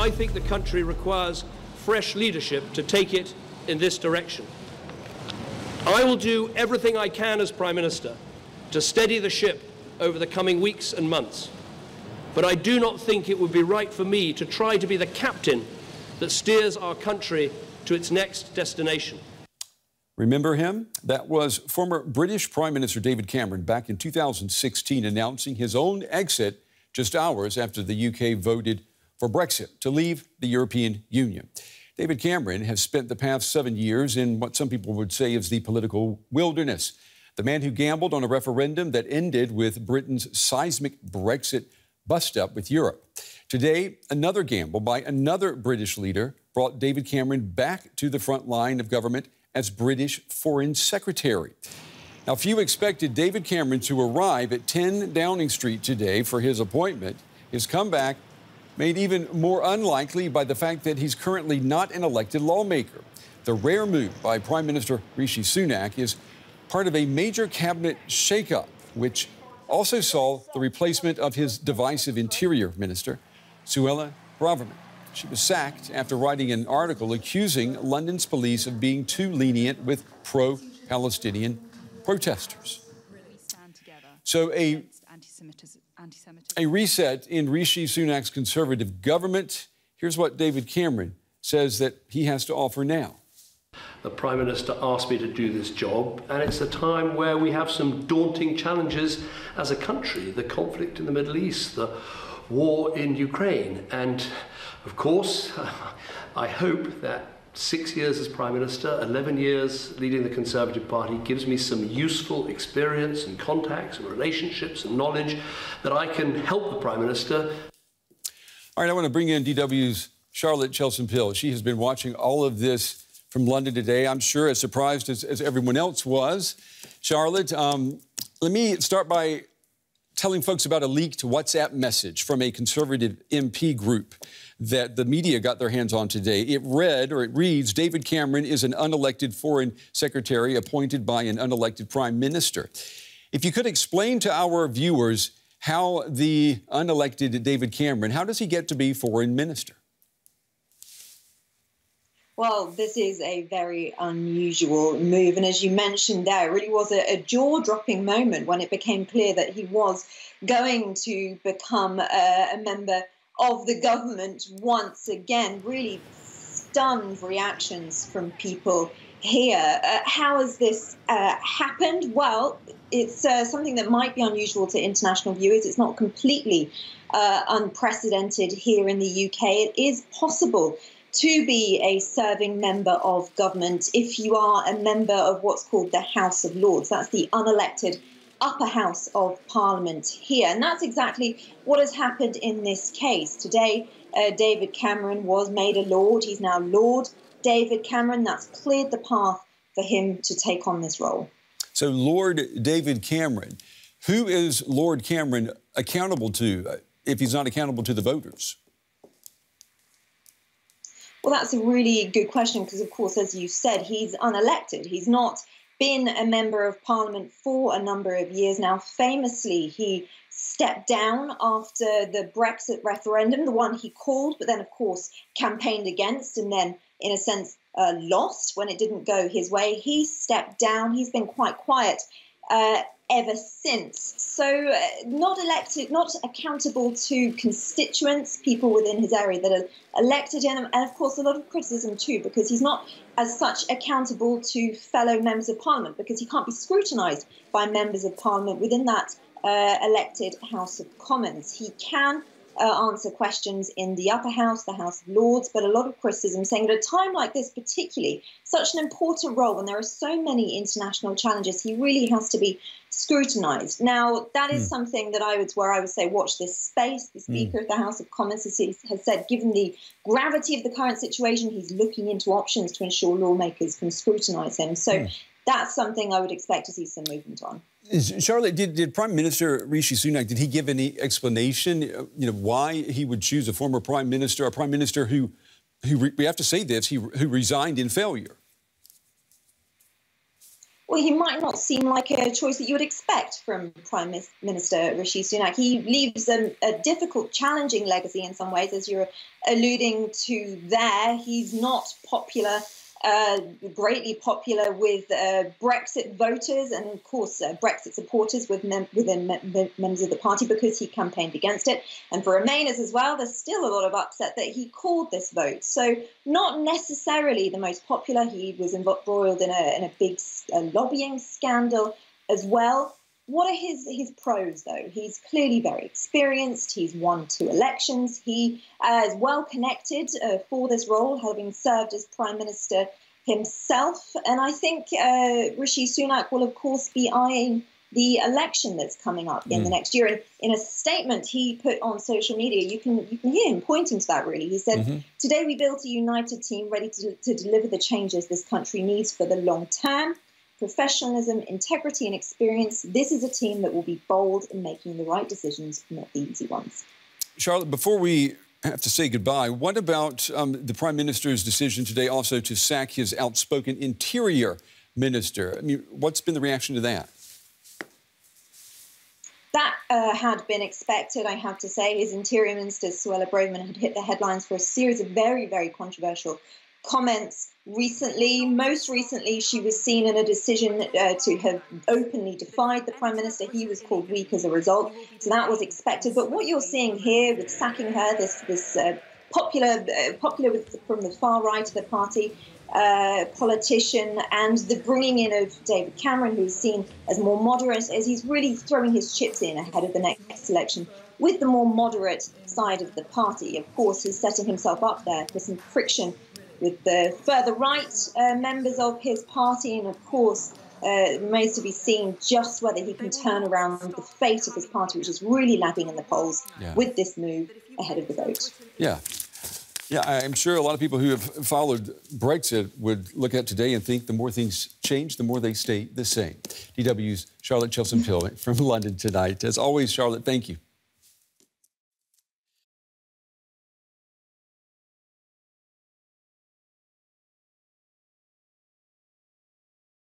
I think the country requires fresh leadership to take it in this direction. I will do everything I can as Prime Minister to steady the ship over the coming weeks and months. But I do not think it would be right for me to try to be the captain that steers our country to its next destination. Remember him? That was former British Prime Minister David Cameron back in 2016 announcing his own exit just hours after the UK voted for Brexit to leave the European Union. David Cameron has spent the past 7 years in what some people would say is the political wilderness. The man who gambled on a referendum that ended with Britain's seismic Brexit bust-up with Europe. Today, another gamble by another British leader brought David Cameron back to the front line of government as British Foreign Secretary. Now, few expected David Cameron to arrive at 10 Downing Street today for his appointment. His comeback made even more unlikely by the fact that he's currently not an elected lawmaker. The rare move by Prime Minister Rishi Sunak is part of a major cabinet shakeup, which also saw the replacement of his divisive Interior Minister, Suella Braverman. She was sacked after writing an article accusing London's police of being too lenient with pro-Palestinian protesters. So a reset in Rishi Sunak's Conservative government. Here's what David Cameron says that he has to offer now. The Prime Minister asked me to do this job, and it's a time where we have some daunting challenges as a country. The conflict in the Middle East, the war in Ukraine, and of course, I hope that 6 years as Prime Minister, 11 years leading the Conservative Party gives me some useful experience and contacts and relationships and knowledge that I can help the Prime Minister. All right, I want to bring in DW's Charlotte Chelsom-Pill. She has been watching all of this from London today, I'm sure as surprised as everyone else was. Charlotte, let me start by telling folks about a leaked WhatsApp message from a Conservative MP group that the media got their hands on today. It reads, David Cameron is an unelected foreign secretary appointed by an unelected prime minister. If you could explain to our viewers how the unelected David Cameron, how does he get to be foreign minister? Well, this is a very unusual move. And as you mentioned there, it really was a jaw-dropping moment when it became clear that he was going to become a member of the government once again. Really stunned reactions from people here. How has this happened? Well, it's something that might be unusual to international viewers. It's not completely unprecedented here in the UK. It is possible to be a serving member of government if you are a member of what's called the House of Lords. That's the unelected upper house of Parliament here. And that's exactly what has happened in this case. Today, David Cameron was made a Lord. He's now Lord David Cameron. That's cleared the path for him to take on this role. So Lord David Cameron, who is Lord Cameron accountable to if he's not accountable to the voters? Well, that's a really good question because, of course, as you said, he's unelected. He's not been a member of Parliament for a number of years now. Famously, he stepped down after the Brexit referendum, the one he called, but then, of course, campaigned against and then, in a sense, lost when it didn't go his way. He stepped down. He's been quite quiet ever since. So not elected, not accountable to constituents, people within his area that have elected him. And, of course, a lot of criticism, too, because he's not as such accountable to fellow members of Parliament because he can't be scrutinised by members of Parliament within that elected House of Commons. He can answer questions in the upper house, the House of Lords, but a lot of criticism saying at a time like this, particularly such an important role when there are so many international challenges, he really has to be scrutinised. Now, that is something that I would say watch this space. The Speaker of the House of Commons has said, given the gravity of the current situation, he's looking into options to ensure lawmakers can scrutinise him. So that's something I would expect to see some movement on. Charlotte, did Prime Minister Rishi Sunak, did he give any explanation, why he would choose a former Prime Minister, a Prime Minister who we have to say this, who resigned in failure? well, he might not seem like a choice that you would expect from Prime Minister Rishi Sunak. He leaves a difficult, challenging legacy in some ways, as you're alluding to there. He's not popular, greatly popular with Brexit voters and, of course, Brexit supporters within members of the party, because he campaigned against it. And for Remainers as well, there's still a lot of upset that he called this vote. So not necessarily the most popular. He was embroiled in a big lobbying scandal as well. What are his pros, though? He's clearly very experienced. He's won 2 elections. He is well connected for this role, having served as Prime Minister himself. And I think Rishi Sunak will, of course, be eyeing the election that's coming up in the next year. And in a statement he put on social media, you can hear him pointing to that, really. He said, "Today we built a united team ready to deliver the changes this country needs for the long term. Professionalism, integrity and experience. This is a team that will be bold in making the right decisions, not the easy ones." Charlotte, before we have to say goodbye, what about the Prime Minister's decision today also to sack his outspoken Interior Minister? I mean, what's been the reaction to that? That had been expected, I have to say. His Interior Minister, Suella Braverman, had hit the headlines for a series of very, very controversial comments recently. Most recently, she was seen in a decision to have openly defied the Prime Minister. He was called weak as a result, so that was expected. But what you're seeing here with sacking her, this popular from the far right of the party politician, and the bringing in of David Cameron, who's seen as more moderate, as he's really throwing his chips in ahead of the next election with the more moderate side of the party. Of course, he's setting himself up there for some friction with the further right members of his party, and of course it remains to be seen just whether he can turn around the fate of his party, which is really lagging in the polls, with this move ahead of the vote. Yeah, I'm sure a lot of people who have followed Brexit would look at today and think the more things change, the more they stay the same. DW's Charlotte Chelsom-Pill from London tonight. As always, Charlotte, thank you.